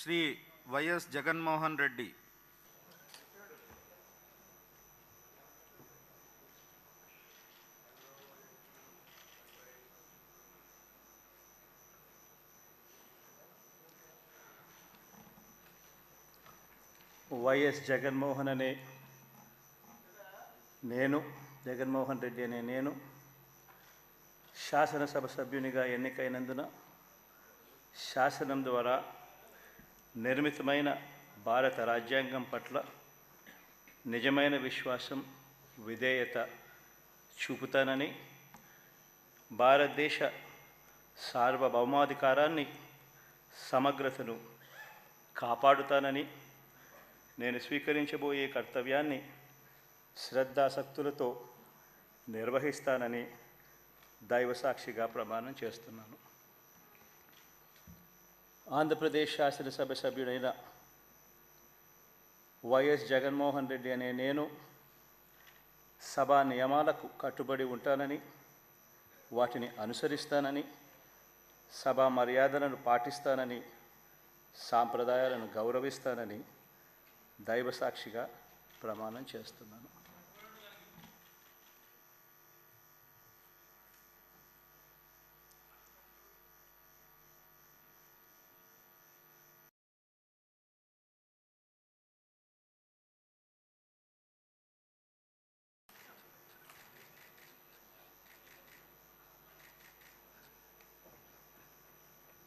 Shri YS Jaganmohan Reddy. YS Jaganmohan అనే నేను, జగన్మోహన్ రెడ్డి అనే నేను శాసనసభ సభ్యునిగా ఎన్నికైనందున శాసనం ద్వారా నిర్మితమైన భారత రాజ్యాంగం పట్ల నిజమైన విశ్వాసం, విధేయత చూపుతానని, భారతదేశ సార్వభౌమాధికారాన్ని, సమగ్రతను కాపాడుతానని, నేను స్వీకరించబోయే కర్తవ్యాన్ని శ్రద్ధాసక్తులతో నిర్వహిస్తానని దైవసాక్షిగా ప్రమాణం చేస్తున్నాను. ఆంధ్రప్రదేశ్ శాసనసభ సభ్యుడైన వైఎస్ జగన్మోహన్ రెడ్డి అనే నేను సభా నియమాలకు కట్టుబడి ఉంటానని, వాటిని అనుసరిస్తానని, సభా మర్యాదలను పాటిస్తానని, సాంప్రదాయాలను గౌరవిస్తానని దైవసాక్షిగా ప్రమాణం చేస్తున్నాను.